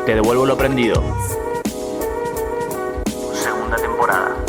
Te devuelvo lo aprendido. Segunda temporada.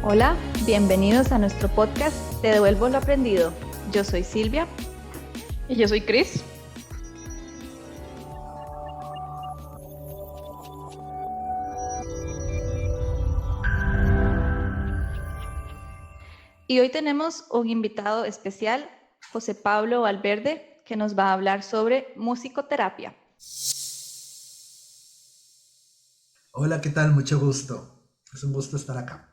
Hola, bienvenidos a nuestro podcast Te devuelvo lo aprendido. Yo soy Silvia. Y yo soy Cris. Y hoy tenemos un invitado especial, José Pablo Valverde, que nos va a hablar sobre musicoterapia. Hola, ¿qué tal? Mucho gusto. Es un gusto estar acá.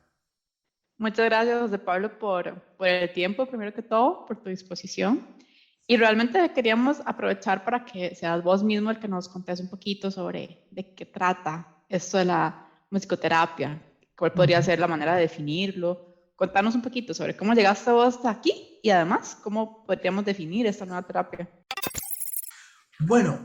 Muchas gracias, José Pablo, por el tiempo, primero que todo, por tu disposición. Y realmente queríamos aprovechar para que seas vos mismo el que nos contes un poquito sobre de qué trata esto de la musicoterapia, cuál podría ser la manera de definirlo. Contanos un poquito sobre cómo llegaste vos hasta aquí y además cómo podríamos definir esta nueva terapia. Bueno,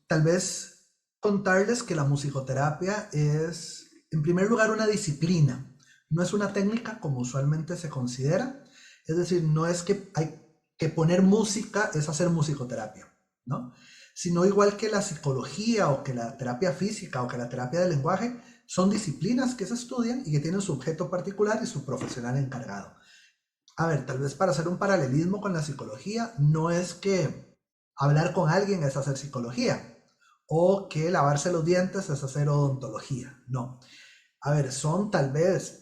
tal vez contarles que la musicoterapia es, en primer lugar, una disciplina. No es una técnica como usualmente se considera. Es decir, no es que hay que poner música, es hacer musicoterapia, ¿no? Sino igual que la psicología o que la terapia física o que la terapia del lenguaje, son disciplinas que se estudian y que tienen su objeto particular y su profesional encargado. A ver, tal vez para hacer un paralelismo con la psicología, no es que hablar con alguien es hacer psicología o que lavarse los dientes es hacer odontología. No. A ver, son tal vez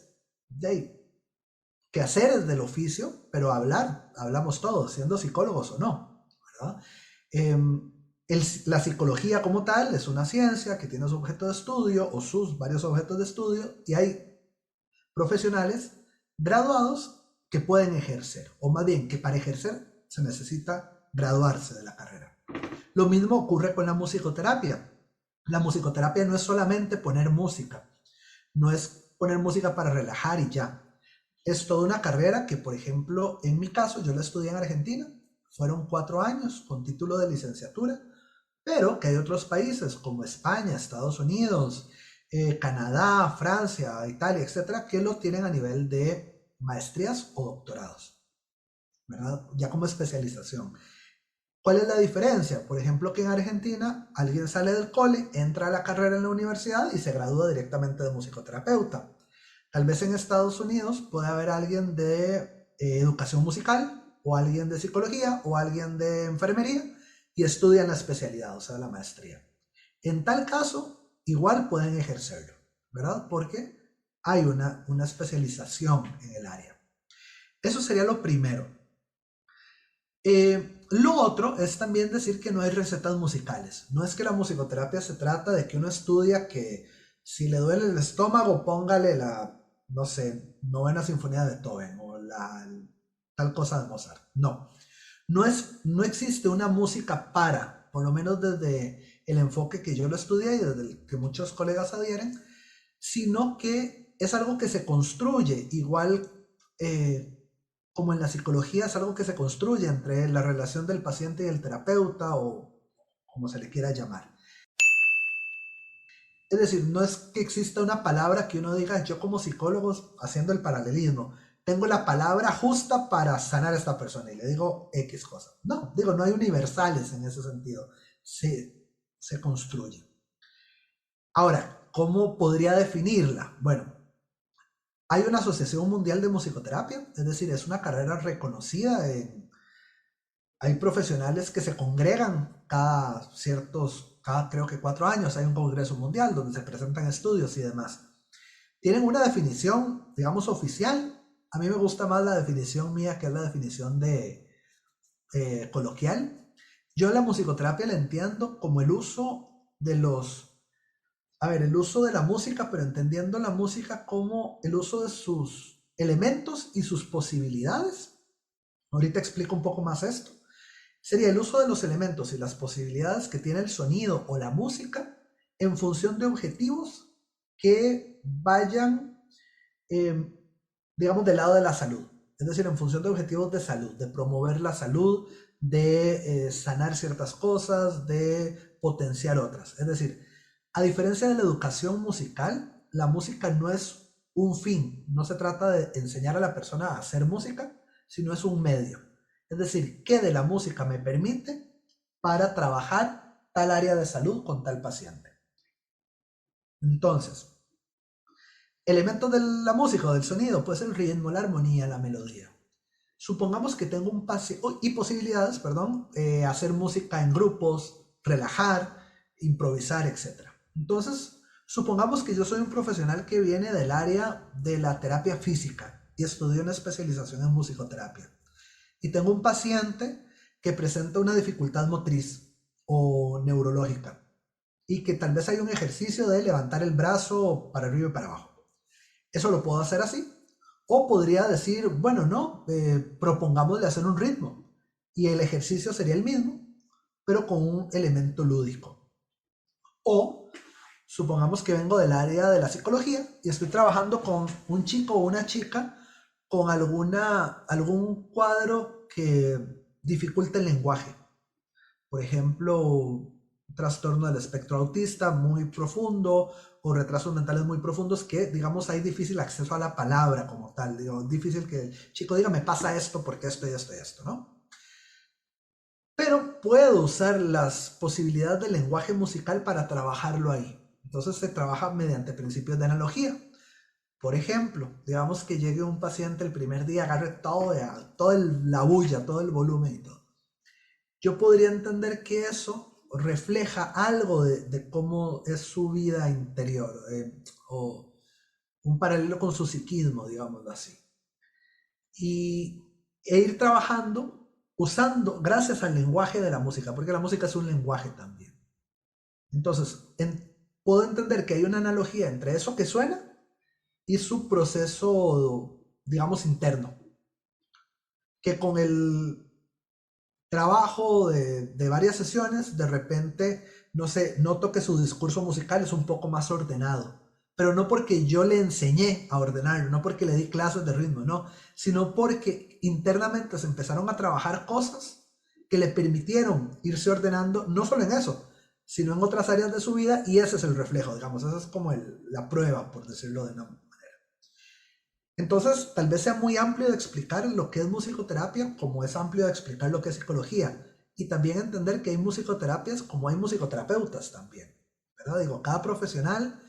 quehaceres del oficio, pero hablamos todos, siendo psicólogos o no, ¿verdad? La psicología como tal es una ciencia que tiene su objeto de estudio o sus varios objetos de estudio y hay profesionales graduados que pueden ejercer, o más bien que para ejercer se necesita graduarse de la carrera. Lo mismo ocurre con la musicoterapia. La musicoterapia no es solamente poner música, no es poner música para relajar y ya. Es toda una carrera que, por ejemplo, en mi caso, yo la estudié en Argentina, fueron 4 años con título de licenciatura, pero que hay otros países como España, Estados Unidos, Canadá, Francia, Italia, etcétera, que lo tienen a nivel de maestrías o doctorados, ¿verdad? Ya como especialización. ¿Cuál es la diferencia? Por ejemplo, que en Argentina alguien sale del cole, entra a la carrera en la universidad y se gradúa directamente de musicoterapeuta. Tal vez en Estados Unidos puede haber alguien de educación musical, o alguien de psicología, o alguien de enfermería, y estudian la especialidad, o sea, la maestría. En tal caso, igual pueden ejercerlo, ¿verdad? Porque hay una especialización en el área. Eso sería lo primero. Lo otro es también decir que no hay recetas musicales. No es que la musicoterapia se trata de que uno estudia que si le duele el estómago, póngale la, no sé, novena sinfonía de Beethoven o tal cosa de Mozart. No existe una música por lo menos desde el enfoque que yo lo estudié y desde el que muchos colegas adhieren, sino que es algo que se construye, igual como en la psicología es algo que se construye entre la relación del paciente y el terapeuta o como se le quiera llamar. Es decir, no es que exista una palabra que uno diga, yo como psicólogo, haciendo el paralelismo, tengo la palabra justa para sanar a esta persona y le digo X cosa. No, no hay universales en ese sentido. Se construye. Ahora, ¿cómo podría definirla? Bueno, hay una Asociación Mundial de Musicoterapia, es decir, es una carrera reconocida. Hay profesionales que se congregan cada creo que 4 años, hay un congreso mundial donde se presentan estudios y demás. Tienen una definición, digamos, oficial. A mí me gusta más la definición mía, que es la definición de coloquial. Yo la musicoterapia la entiendo como el uso de el uso de la música, pero entendiendo la música como el uso de sus elementos y sus posibilidades. Ahorita explico un poco más esto. Sería el uso de los elementos y las posibilidades que tiene el sonido o la música en función de objetivos que vayan, digamos, del lado de la salud. Es decir, en función de objetivos de salud, de promover la salud, de sanar ciertas cosas, de potenciar otras. Es decir, a diferencia de la educación musical, la música no es un fin. No se trata de enseñar a la persona a hacer música, sino es un medio. Es decir, ¿qué de la música me permite para trabajar tal área de salud con tal paciente? Entonces, elementos de la música o del sonido, pues el ritmo, la armonía, la melodía. Supongamos que tengo un paciente, y posibilidades, perdón, hacer música en grupos, relajar, improvisar, etc. Entonces, supongamos que yo soy un profesional que viene del área de la terapia física y estudio una especialización en musicoterapia. Y tengo un paciente que presenta una dificultad motriz o neurológica y que tal vez hay un ejercicio de levantar el brazo para arriba y para abajo. Eso lo puedo hacer así. O podría decir, bueno, no, propongámosle hacer un ritmo. Y el ejercicio sería el mismo, pero con un elemento lúdico. O supongamos que vengo del área de la psicología y estoy trabajando con un chico o una chica con algún cuadro que dificulte el lenguaje. Por ejemplo, trastorno del espectro autista muy profundo o retrasos mentales muy profundos que, digamos, hay difícil acceso a la palabra como tal. Digo, difícil que el chico diga, me pasa esto porque esto y esto y esto, ¿no? Pero puedo usar las posibilidades del lenguaje musical para trabajarlo ahí. Entonces se trabaja mediante principios de analogía. Por ejemplo, digamos que llegue un paciente el primer día, agarre toda la bulla, todo el volumen y todo. Yo podría entender que eso refleja algo de cómo es su vida interior, o un paralelo con su psiquismo, digámoslo así. E ir trabajando usando, gracias al lenguaje de la música, porque la música es un lenguaje también. Entonces, puedo entender que hay una analogía entre eso que suena y su proceso, digamos, interno. Que con el trabajo de varias sesiones, de repente, no sé, noto que su discurso musical es un poco más ordenado. Pero no porque yo le enseñé a ordenarlo, no porque le di clases de ritmo, no, sino porque internamente se empezaron a trabajar cosas que le permitieron irse ordenando, no solo en eso, sino en otras áreas de su vida, y ese es el reflejo, digamos, esa es como la prueba, por decirlo de una manera. Entonces, tal vez sea muy amplio de explicar lo que es musicoterapia, como es amplio de explicar lo que es psicología, y también entender que hay musicoterapias como hay musicoterapeutas también, ¿verdad? Digo, cada profesional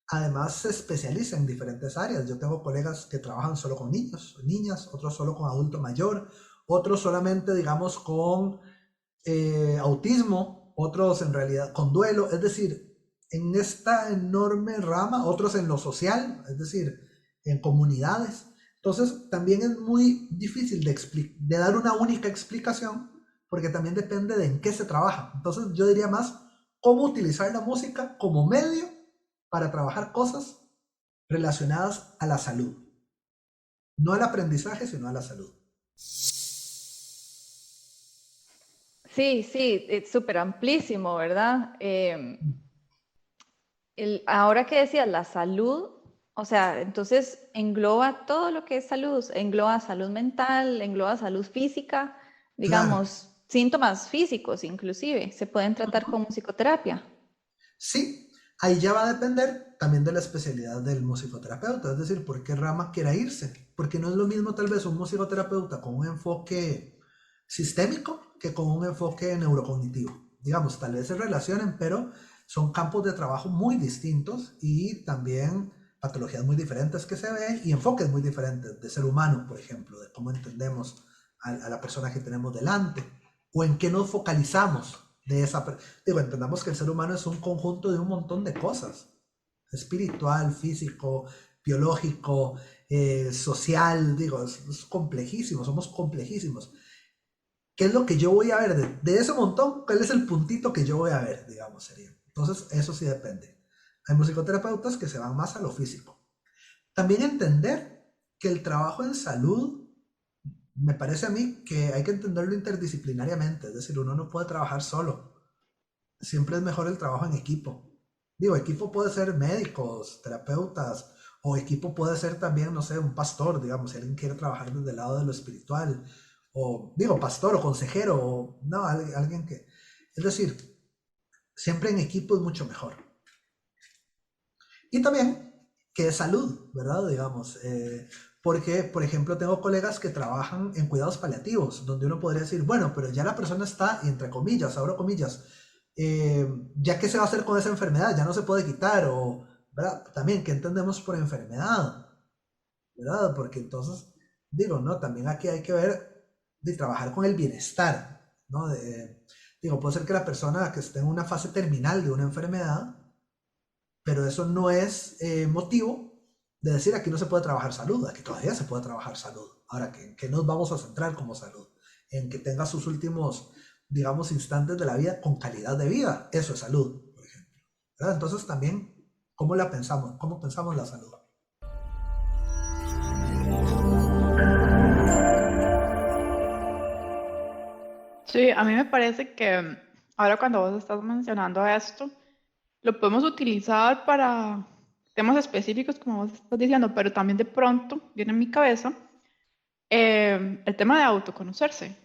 además se especializa en diferentes áreas. Yo tengo colegas que trabajan solo con niños, niñas, otros solo con adulto mayor, otros solamente, digamos, con autismo, otros en realidad con duelo, es decir, en esta enorme rama, otros en lo social, es decir, en comunidades. Entonces, también es muy difícil de dar una única explicación, porque también depende de en qué se trabaja. Entonces, yo diría más cómo utilizar la música como medio para trabajar cosas relacionadas a la salud. No al aprendizaje, sino a la salud. Sí, sí, es súper amplísimo, ¿verdad? Ahora que decías la salud, o sea, entonces engloba todo lo que es salud, engloba salud mental, engloba salud física, digamos, Claro. síntomas físicos inclusive, se pueden tratar con musicoterapia. Sí, ahí ya va a depender también de la especialidad del musicoterapeuta, es decir, por qué rama quiera irse, porque no es lo mismo tal vez un musicoterapeuta con un enfoque sistémico que con un enfoque neurocognitivo. Digamos, tal vez se relacionen, pero son campos de trabajo muy distintos y también patologías muy diferentes que se ven y enfoques muy diferentes de ser humano, por ejemplo, de cómo entendemos a la persona que tenemos delante o en qué nos focalizamos de esa persona. Digo, entendamos que el ser humano es un conjunto de un montón de cosas, espiritual, físico, biológico, social, digo, es complejísimo, somos complejísimos. ¿Qué es lo que yo voy a ver de ese montón? ¿Cuál es el puntito que yo voy a ver, digamos, sería? Entonces, eso sí depende. Hay musicoterapeutas que se van más a lo físico. También entender que el trabajo en salud, me parece a mí que hay que entenderlo interdisciplinariamente, es decir, uno no puede trabajar solo. Siempre es mejor el trabajo en equipo. Digo, equipo puede ser médicos, terapeutas, o equipo puede ser también, no sé, un pastor, digamos, si alguien quiere trabajar desde el lado de lo espiritual, o digo, pastor o consejero, o no, alguien que... Es decir, siempre en equipo es mucho mejor. Y también que es salud, ¿verdad? Digamos, porque, por ejemplo, tengo colegas que trabajan en cuidados paliativos, donde uno podría decir, bueno, pero ya la persona está, y entre comillas, abro comillas, ya qué se va a hacer con esa enfermedad, ya no se puede quitar, o, ¿verdad? También, ¿qué entendemos por enfermedad? ¿Verdad? Porque entonces, digo, ¿no? También aquí hay que ver de trabajar con el bienestar, ¿no? Digo, puede ser que la persona que esté en una fase terminal de una enfermedad, pero eso no es motivo de decir aquí no se puede trabajar salud, aquí todavía se puede trabajar salud. Ahora, ¿qué nos vamos a centrar como salud? En que tenga sus últimos, digamos, instantes de la vida con calidad de vida. Eso es salud, por ejemplo. ¿Verdad? Entonces también, ¿cómo la pensamos? ¿Cómo pensamos la salud? Sí, a mí me parece que ahora cuando vos estás mencionando esto, lo podemos utilizar para temas específicos, como vos estás diciendo, pero también de pronto viene en mi cabeza el tema de autoconocerse,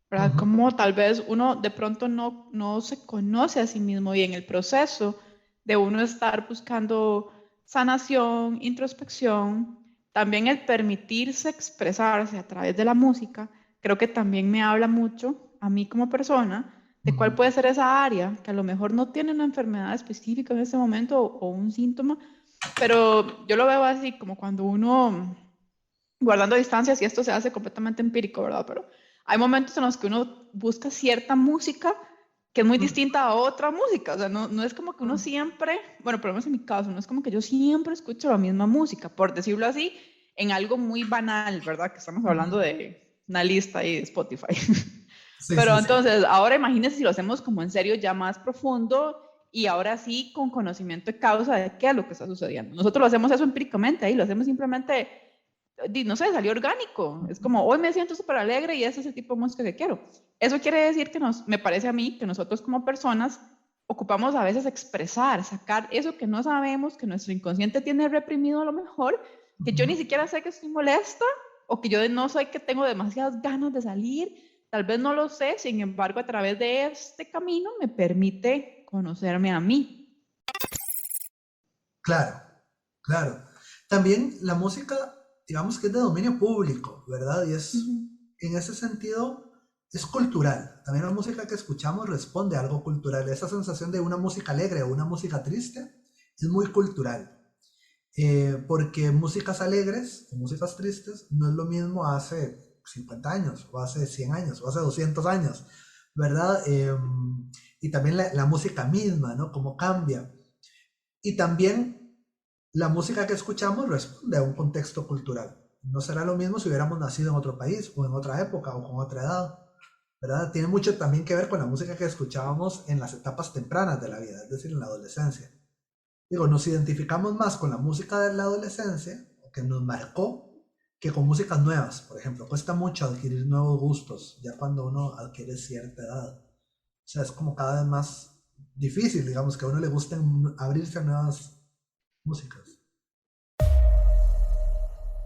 ¿verdad? Ujú. Como tal vez uno de pronto no se conoce a sí mismo y en el proceso de uno estar buscando sanación, introspección, también el permitirse expresarse a través de la música, creo que también me habla mucho a mí como persona de cuál Ujú. puede ser esa área que a lo mejor no tiene una enfermedad específica en ese momento o un síntoma, pero yo lo veo así como cuando uno guardando distancias y esto se hace completamente empírico, ¿verdad? Pero hay momentos en los que uno busca cierta música que es muy distinta a otra música, o sea, no es como que uno siempre, bueno, por lo menos en mi caso, no es como que yo siempre escucho la misma música, por decirlo así, en algo muy banal, ¿verdad? Que estamos hablando Ujú. de una lista ahí de Spotify. Sí, Pero sí, sí. entonces, ahora imagínense si lo hacemos como en serio, ya más profundo y ahora sí con conocimiento de causa de qué es lo que está sucediendo. Nosotros lo hacemos eso empíricamente, ahí lo hacemos simplemente no sé, salió orgánico. Es como, hoy me siento súper alegre y ese es el tipo de música que quiero. Eso quiere decir que me parece a mí que nosotros como personas ocupamos a veces expresar, sacar eso que no sabemos, que nuestro inconsciente tiene reprimido a lo mejor, que yo ni Ujú. siquiera sé que estoy molesta o que yo no sé que tengo demasiadas ganas de salir, tal vez no lo sé, sin embargo a través de este camino me permite conocerme a mí. Claro, claro. También la música, digamos que es de dominio público, ¿verdad? Y Uh es, -huh. en ese sentido, es cultural. También la música que escuchamos responde a algo cultural. Esa sensación de una música alegre o una música triste es muy cultural. Porque músicas alegres o músicas tristes no es lo mismo hace 50 años, o hace 100 años, o hace 200 años, ¿verdad? Y también la música misma, ¿no? Cómo cambia. Y también la música que escuchamos responde a un contexto cultural. No será lo mismo si hubiéramos nacido en otro país o en otra época o con otra edad, ¿verdad? Tiene mucho también que ver con la música que escuchábamos en las etapas tempranas de la vida, es decir, en la adolescencia. Digo, nos identificamos más con la música de la adolescencia, que nos marcó, que con músicas nuevas. Por ejemplo, cuesta mucho adquirir nuevos gustos, ya cuando uno adquiere cierta edad. O sea, es como cada vez más difícil, digamos, que a uno le guste abrirse a nuevas músicas.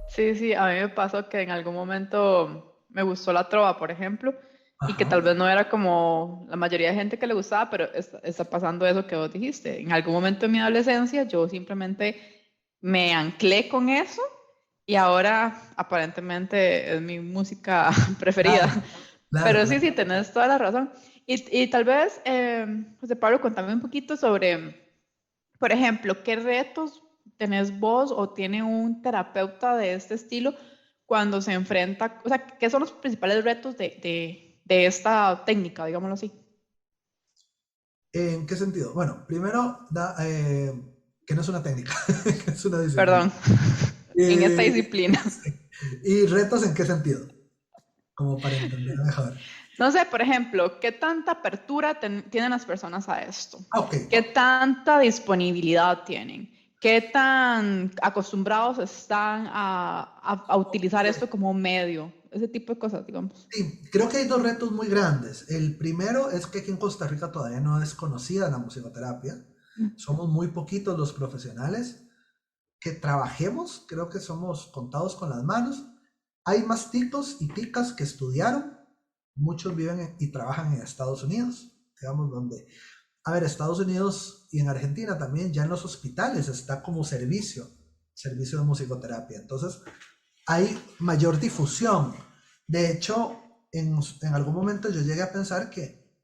Sí, sí, a mí me pasó que en algún momento me gustó la trova, por ejemplo, y que Ajá. tal vez no era como la mayoría de gente que le gustaba, pero está pasando eso que vos dijiste. En algún momento de mi adolescencia yo simplemente me anclé con eso y ahora aparentemente es mi música preferida. Claro, claro, Pero sí, claro. sí, tenés toda la razón. Y tal vez, José Pablo, contame un poquito sobre, por ejemplo, ¿qué retos tenés vos o tiene un terapeuta de este estilo cuando se enfrenta, o sea, qué son los principales retos de esta técnica, digámoslo así? ¿En qué sentido? Bueno, primero, que no es una técnica, que es una disciplina. Perdón, en esta Eh, disciplina. sí. ¿Y retos en qué sentido? Como para entender mejor. No sé, por ejemplo, ¿qué tanta apertura tienen las personas a esto? Ah, ok. ¿Qué tanta disponibilidad tienen? ¿Qué tan acostumbrados están a utilizar esto como un medio? Ese tipo de cosas, digamos. Sí, creo que hay dos retos muy grandes. El primero es que aquí en Costa Rica todavía no es conocida la musicoterapia. Somos muy poquitos los profesionales que trabajemos, creo que somos contados con las manos. Hay más ticos y ticas que estudiaron, muchos viven y trabajan en Estados Unidos, digamos, donde, a ver, Estados Unidos y en Argentina también, ya en los hospitales está como servicio de musicoterapia, entonces hay mayor difusión. De hecho, en algún momento yo llegué a pensar que,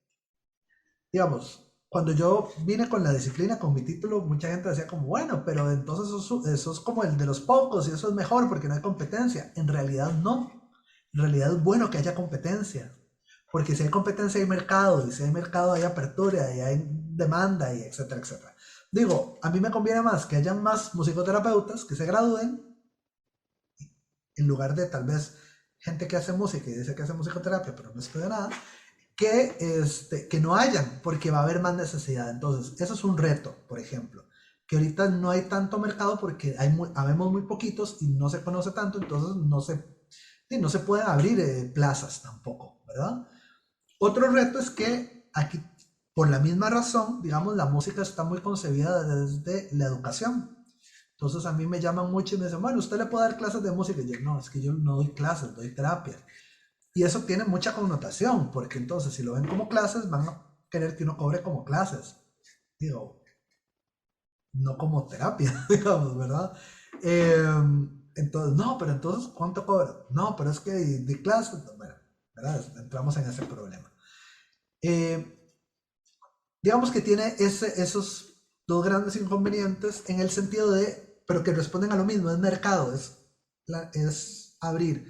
digamos, cuando yo vine con la disciplina, con mi título, mucha gente decía como, bueno, pero entonces eso es como el de los pocos y eso es mejor porque no hay competencia. En realidad no. En realidad es bueno que haya competencia. Porque si hay competencia hay mercado, y si hay mercado hay apertura, y hay demanda, y etcétera, etcétera. Digo, a mí me conviene más que hayan más musicoterapeutas que se gradúen, en lugar de tal vez gente que hace música y dice que hace musicoterapia, pero no estudia nada, que no hayan, porque va a haber más necesidad. Entonces, eso es un reto, por ejemplo, que ahorita no hay tanto mercado porque habemos muy poquitos y no se conoce tanto, entonces no se pueden abrir plazas tampoco, ¿verdad? Otro reto es que aquí, por la misma razón, digamos, la música está muy concebida desde la educación. Entonces a mí me llaman mucho y me dicen, bueno, ¿usted le puede dar clases de música? Y yo, no, es que yo no doy clases, doy terapia. Y eso tiene mucha connotación, porque entonces si lo ven como clases, van a querer que uno cobre como clases. Digo, no como terapia, digamos, ¿verdad? Entonces, no, pero entonces, ¿cuánto cobro? No, pero es que de clases, bueno, ¿verdad? Entramos en ese problema. Digamos que tiene esos dos grandes inconvenientes en el sentido de, pero que responden a lo mismo, es mercado, es abrir.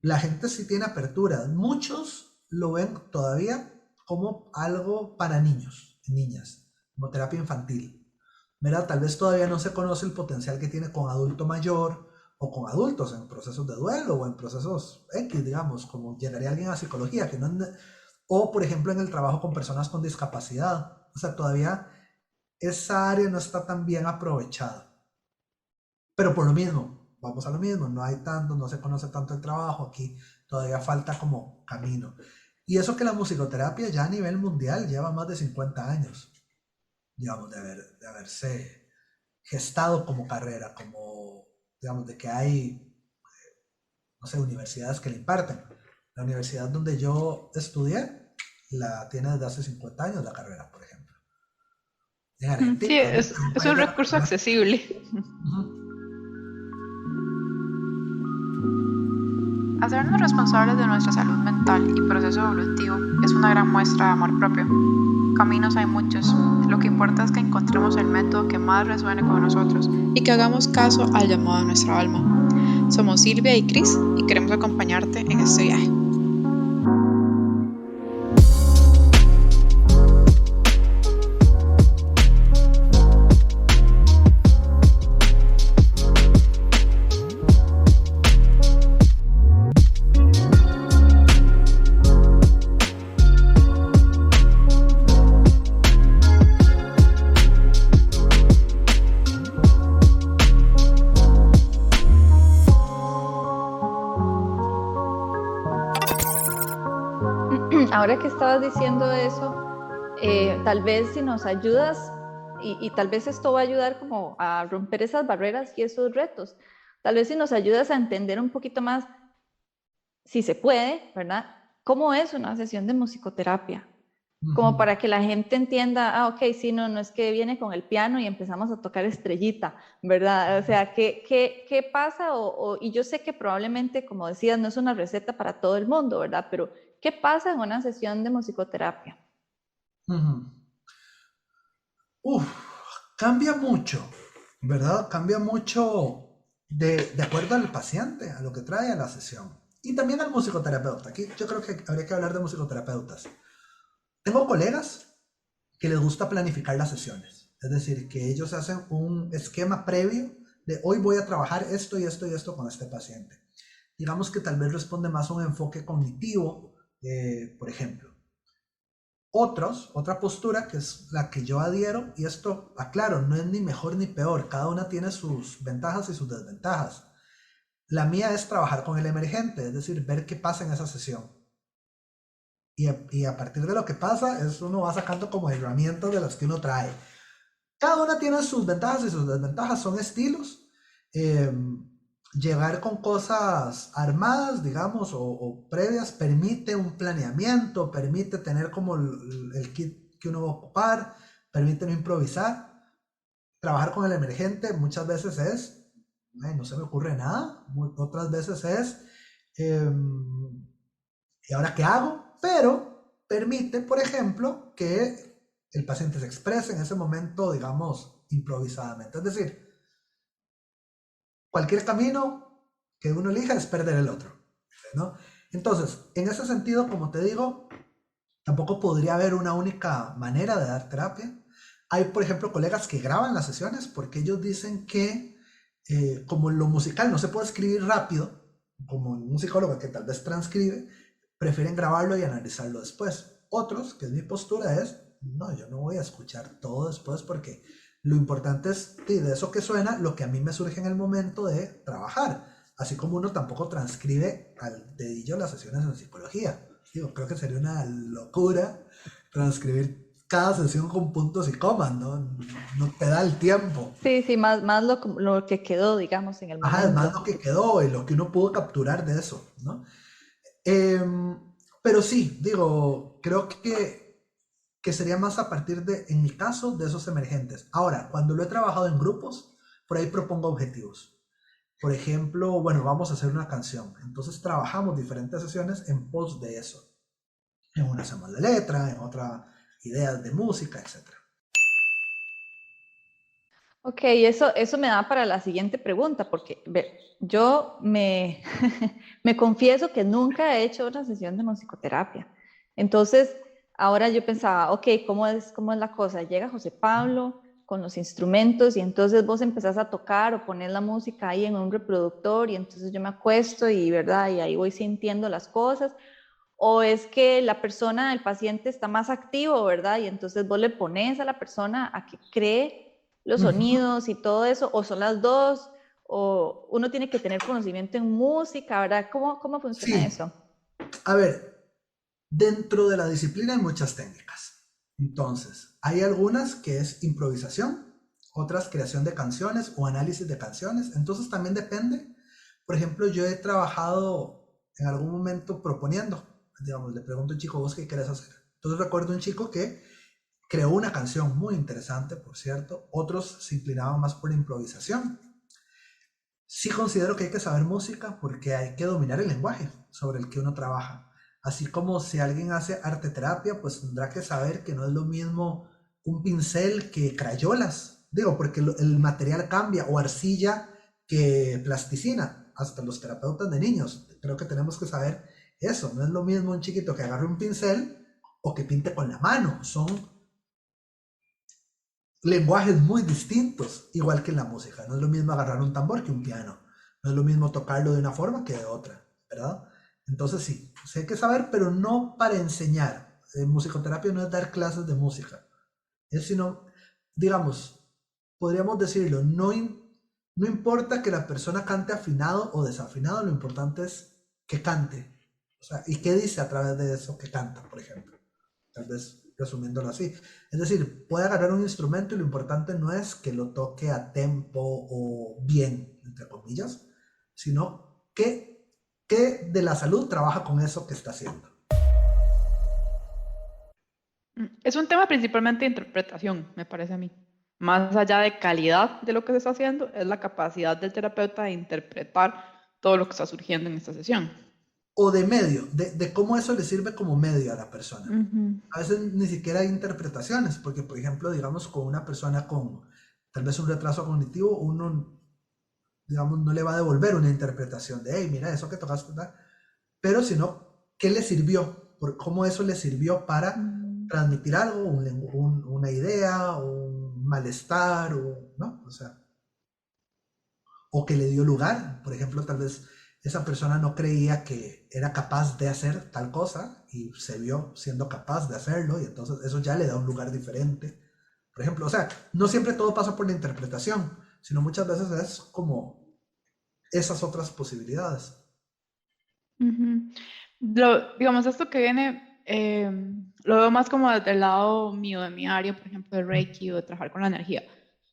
La gente sí tiene apertura. Muchos lo ven todavía como algo para niños, niñas, como terapia infantil. ¿Verdad? Tal vez todavía no se conoce el potencial que tiene con adulto mayor o con adultos en procesos de duelo o en procesos X, digamos, como llegaría alguien a psicología, que no, o por ejemplo en el trabajo con personas con discapacidad. O sea, todavía esa área no está tan bien aprovechada. Pero por lo mismo, vamos a lo mismo, no se conoce tanto el trabajo, aquí todavía falta como camino. Y eso que la musicoterapia ya a nivel mundial lleva más de 50 años, digamos, de haberse gestado como carrera, como, digamos, de que hay, no sé, universidades que le imparten. La universidad donde yo estudié la tiene desde hace 50 años la carrera, por ejemplo. En Argentina. Sí, es un recurso accesible. Hacernos responsables de nuestra salud mental y proceso evolutivo es una gran muestra de amor propio. Caminos hay muchos, lo que importa es que encontremos el método que más resuene con nosotros y que hagamos caso al llamado de nuestra alma. Somos Silvia y Cris y queremos acompañarte en este viaje. Ahora que estabas diciendo eso, tal vez si nos ayudas, y tal vez esto va a ayudar como a romper esas barreras y esos retos, tal vez si nos ayudas a entender un poquito más, si se puede, ¿verdad? ¿Cómo es una sesión de musicoterapia? Como para que la gente entienda, ok, sí, no es que viene con el piano y empezamos a tocar estrellita, ¿verdad? O sea, ¿qué pasa? Y yo sé que probablemente, como decías, no es una receta para todo el mundo, ¿verdad? Pero ¿qué pasa en una sesión de musicoterapia? Cambia mucho, ¿verdad? Cambia mucho de acuerdo al paciente, a lo que trae a la sesión. Y también al musicoterapeuta. Aquí yo creo que habría que hablar de musicoterapeutas. Tengo colegas que les gusta planificar las sesiones. Es decir, que ellos hacen un esquema previo de hoy voy a trabajar esto y esto y esto con este paciente. Digamos que tal vez responde más a un enfoque cognitivo, por ejemplo. Otra postura que es la que yo adhiero, y esto, aclaro, no es ni mejor ni peor, cada una tiene sus ventajas y sus desventajas. La mía es trabajar con el emergente, es decir, ver qué pasa en esa sesión. Y a partir de lo que pasa, uno va sacando como herramientas de las que uno trae. Cada una tiene sus ventajas y sus desventajas, son estilos. Llegar con cosas armadas, digamos, o previas, permite un planeamiento, permite tener como el kit que uno va a ocupar, permite no improvisar. Trabajar con el emergente muchas veces es, no se me ocurre nada, otras veces es, ¿y ahora qué hago? Pero permite, por ejemplo, que el paciente se exprese en ese momento, digamos, improvisadamente. Es decir, cualquier camino que uno elija es perder el otro, ¿no? Entonces, en ese sentido, como te digo, tampoco podría haber una única manera de dar terapia. Hay, por ejemplo, colegas que graban las sesiones porque ellos dicen que como lo musical no se puede escribir rápido, como un psicólogo que tal vez transcribe, prefieren grabarlo y analizarlo después. Otros, que es mi postura, es, no, yo no voy a escuchar todo después porque lo importante es de eso que suena, lo que a mí me surge en el momento de trabajar. Así como uno tampoco transcribe al dedillo las sesiones en psicología. Digo, creo que sería una locura transcribir cada sesión con puntos y comas, ¿no? No te da el tiempo. Sí, más lo que quedó, digamos, en el momento. Ajá, es más lo que quedó y lo que uno pudo capturar de eso, ¿no? Pero sí, digo, creo que sería más a partir de, en mi caso, de esos emergentes. Ahora, cuando lo he trabajado en grupos, por ahí propongo objetivos. Por ejemplo, bueno, vamos a hacer una canción. Entonces trabajamos diferentes sesiones en pos de eso. En una hacemos la letra, en otra ideas de música, etc. Ok, eso me da para la siguiente pregunta, porque yo me confieso que nunca he hecho una sesión de musicoterapia. Entonces, ahora yo pensaba, ok, ¿cómo es la cosa? Llega José Pablo con los instrumentos y entonces vos empezás a tocar o poner la música ahí en un reproductor y entonces yo me acuesto y, ¿verdad? Y ahí voy sintiendo las cosas. O es que la persona, el paciente está más activo, ¿verdad? Y entonces vos le pones a la persona a que cree los sonidos y todo eso, o son las dos, o uno tiene que tener conocimiento en música, ¿verdad? ¿Cómo funciona eso? A ver, dentro de la disciplina hay muchas técnicas. Entonces, hay algunas que es improvisación, otras creación de canciones o análisis de canciones. Entonces también depende. Por ejemplo, yo he trabajado en algún momento proponiendo, digamos, le pregunto a un chico, ¿vos qué querés hacer? Entonces recuerdo un chico que creó una canción muy interesante, por cierto. Otros se inclinaban más por la improvisación. Sí considero que hay que saber música porque hay que dominar el lenguaje sobre el que uno trabaja. Así como si alguien hace arte terapia, pues tendrá que saber que no es lo mismo un pincel que crayolas. Digo, porque el material cambia, o arcilla que plasticina. Hasta los terapeutas de niños, creo que tenemos que saber eso. No es lo mismo un chiquito que agarre un pincel o que pinte con la mano. Son lenguajes muy distintos, igual que en la música. No es lo mismo agarrar un tambor que un piano. No es lo mismo tocarlo de una forma que de otra, ¿verdad? Entonces sí hay que saber, pero no para enseñar. Musicoterapia no es dar clases de música. Es sino, digamos, podríamos decirlo, no importa que la persona cante afinado o desafinado, lo importante es que cante. O sea, ¿y qué dice a través de eso que canta, por ejemplo? Tal vez resumiéndolo así. Es decir, puede agarrar un instrumento y lo importante no es que lo toque a tempo o bien, entre comillas, sino que de la salud trabaja con eso que está haciendo. Es un tema principalmente de interpretación, me parece a mí. Más allá de calidad de lo que se está haciendo, es la capacidad del terapeuta de interpretar todo lo que está surgiendo en esta sesión. O de medio, de cómo eso le sirve como medio a la persona. A veces ni siquiera hay interpretaciones, porque por ejemplo, digamos, con una persona con tal vez un retraso cognitivo, uno, digamos, no le va a devolver una interpretación de, hey, mira, eso que tocaste, ¿verdad? Pero sino, ¿qué le sirvió? ¿Cómo eso le sirvió para transmitir algo, una idea, un malestar, ¿no? O sea, o que le dio lugar, por ejemplo, tal vez esa persona no creía que era capaz de hacer tal cosa y se vio siendo capaz de hacerlo y entonces eso ya le da un lugar diferente. Por ejemplo, o sea, no siempre todo pasa por la interpretación, sino muchas veces es como esas otras posibilidades. Digamos, esto que viene lo veo más como desde el lado mío, de mi área, por ejemplo, de Reiki o de trabajar con la energía.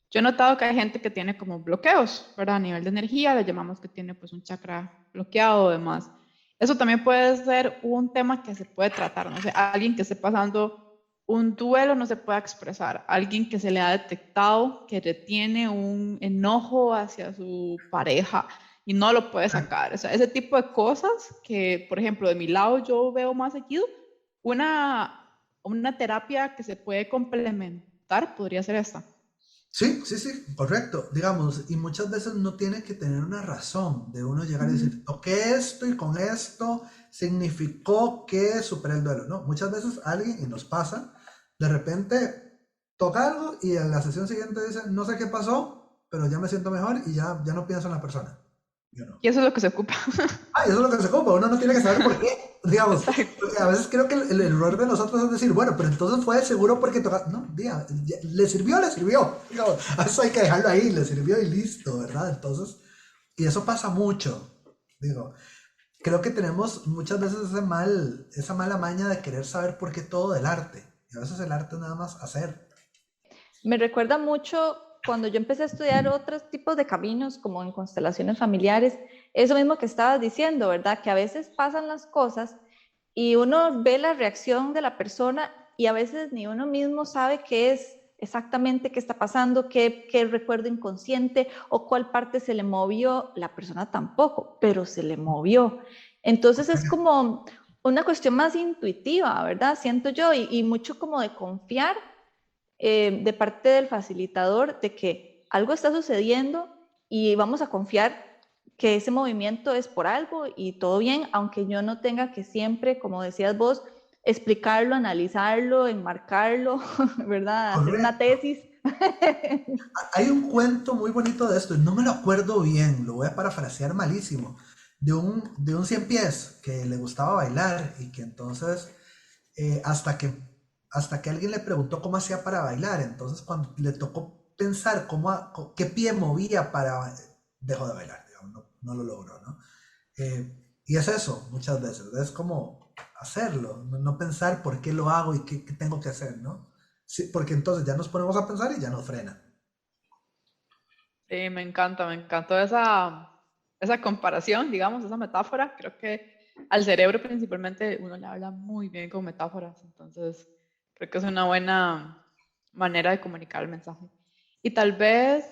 Yo he notado que hay gente que tiene como bloqueos, ¿verdad? A nivel de energía, le llamamos que tiene pues un chakra bloqueado o demás. Eso también puede ser un tema que se puede tratar, no sé, alguien que esté pasando un duelo no se puede expresar, alguien que se le ha detectado que tiene un enojo hacia su pareja y no lo puede sacar. O sea, ese tipo de cosas que, por ejemplo, de mi lado yo veo más seguido, una terapia que se puede complementar podría ser esta. Sí, sí, sí, correcto. Digamos, y muchas veces no tiene que tener una razón de uno llegar y decir, toqué esto y con esto significó que superé el duelo. No, muchas veces alguien, y nos pasa, de repente toca algo y en la sesión siguiente dice, no sé qué pasó, pero ya me siento mejor y ya no pienso en la persona. Yo no. Y eso es lo que se ocupa. Ah, y eso es lo que se ocupa, uno no tiene que saber por qué, digamos, porque a veces creo que el error de nosotros es decir, bueno, pero entonces fue seguro porque toca, no, diga, le sirvió, digamos, eso hay que dejarlo ahí, le sirvió y listo, ¿verdad? Entonces, y eso pasa mucho, digo, creo que tenemos muchas veces esa mala maña de querer saber por qué todo del arte, y a veces el arte es nada más hacer. Me recuerda mucho cuando yo empecé a estudiar otros tipos de caminos, como en constelaciones familiares, eso mismo que estabas diciendo, ¿verdad? Que a veces pasan las cosas y uno ve la reacción de la persona y a veces ni uno mismo sabe qué es exactamente qué está pasando, qué recuerdo inconsciente o cuál parte se le movió, la persona tampoco, pero se le movió. Entonces es como una cuestión más intuitiva, ¿verdad? Siento yo, y mucho como de confiar de parte del facilitador de que algo está sucediendo y vamos a confiar que ese movimiento es por algo y todo bien, aunque yo no tenga que siempre, como decías vos, explicarlo, analizarlo, enmarcarlo, ¿verdad? Hacer una tesis. Hay un cuento muy bonito de esto, no me lo acuerdo bien, lo voy a parafrasear malísimo, de un cien pies que le gustaba bailar y que entonces, hasta que alguien le preguntó cómo hacía para bailar, entonces cuando le tocó pensar qué pie movía dejó de bailar, digamos, no lo logró, ¿no? Y es eso, muchas veces, es como hacerlo, no pensar por qué lo hago y qué tengo que hacer, ¿no? Sí, porque entonces ya nos ponemos a pensar y ya nos frena. Sí, me encantó esa comparación, digamos, esa metáfora. Creo que al cerebro principalmente uno le habla muy bien con metáforas, entonces creo que es una buena manera de comunicar el mensaje. Y tal vez,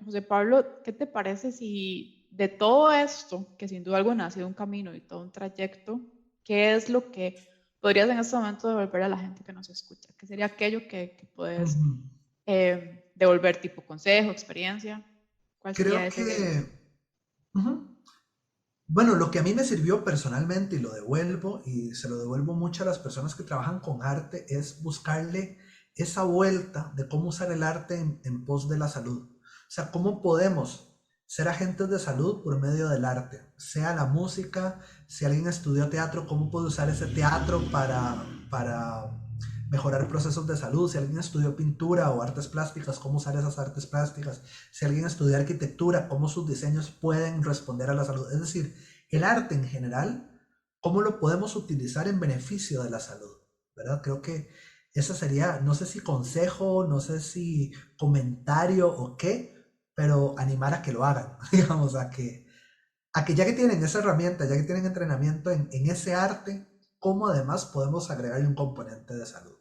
José Pablo, ¿qué te parece si de todo esto, que sin duda alguna ha sido un camino y todo un trayecto, qué es lo que podrías en este momento devolver a la gente que nos escucha? ¿Qué sería aquello que puedes devolver, tipo consejo, experiencia? ¿Cuál sería Creo ese? que, bueno, lo que a mí me sirvió personalmente y lo devuelvo y se lo devuelvo mucho a las personas que trabajan con arte es buscarle esa vuelta de cómo usar el arte en pos de la salud. O sea, cómo podemos ser agentes de salud por medio del arte, sea la música, si alguien estudió teatro, cómo puede usar ese teatro para mejorar procesos de salud, si alguien estudió pintura o artes plásticas, cómo usar esas artes plásticas, si alguien estudió arquitectura, cómo sus diseños pueden responder a la salud. Es decir, el arte en general, cómo lo podemos utilizar en beneficio de la salud, ¿verdad? Creo que ese sería, no sé si consejo, no sé si comentario o qué, pero animar a que lo hagan, digamos, a que ya que tienen esa herramienta, ya que tienen entrenamiento en ese arte, cómo además podemos agregarle un componente de salud.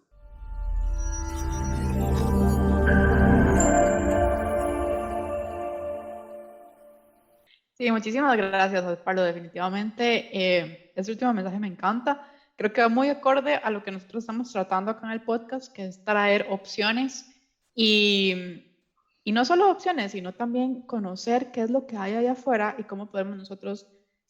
Sí, muchísimas gracias, Pablo. Definitivamente, ese último mensaje me encanta. Creo que va muy acorde a lo que nosotros estamos tratando acá en el podcast, que es traer opciones y no solo opciones, sino también conocer qué es lo que hay allá afuera y cómo podemos nosotros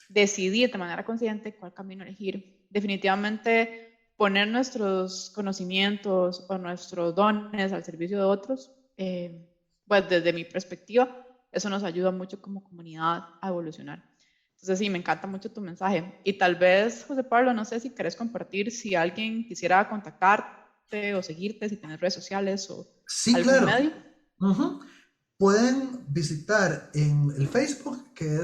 decidir de manera consciente cuál camino elegir. Definitivamente poner nuestros conocimientos o nuestros dones al servicio de otros, pues desde mi perspectiva, eso nos ayuda mucho como comunidad a evolucionar. Entonces sí, me encanta mucho tu mensaje. Y tal vez, José Pablo, no sé si querés compartir, si alguien quisiera contactarte o seguirte, si tienes redes sociales o sí, algún claro. medio. Pueden visitar en el Facebook, que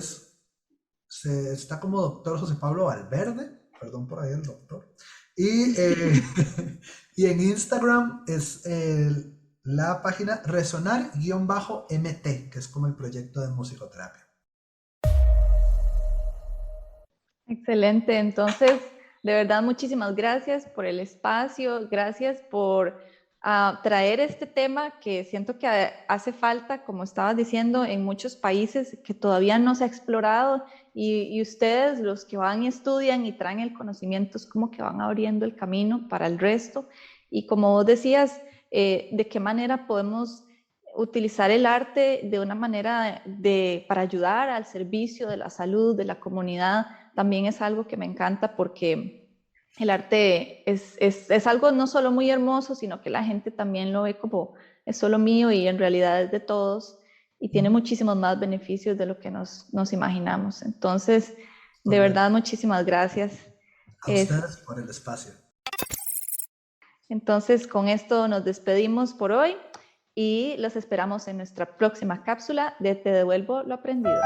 está como Dr. José Pablo Valverde, Perdón por ahí el doctor. Y, y en Instagram es la página resonar_mt, que es como el proyecto de musicoterapia. Excelente, entonces, de verdad, muchísimas gracias por el espacio, gracias por traer este tema que siento que hace falta, como estabas diciendo, en muchos países que todavía no se ha explorado y ustedes, los que van y estudian y traen el conocimiento, es como que van abriendo el camino para el resto. Y como vos decías, ¿de qué manera podemos utilizar el arte de una manera para ayudar al servicio de la salud, de la comunidad? También es algo que me encanta porque el arte es algo no solo muy hermoso, sino que la gente también lo ve como es solo mío y en realidad es de todos y tiene muchísimos más beneficios de lo que nos imaginamos. Entonces, de verdad, muchísimas gracias. A ustedes por el espacio. Entonces, con esto nos despedimos por hoy y los esperamos en nuestra próxima cápsula de Te devuelvo lo aprendido.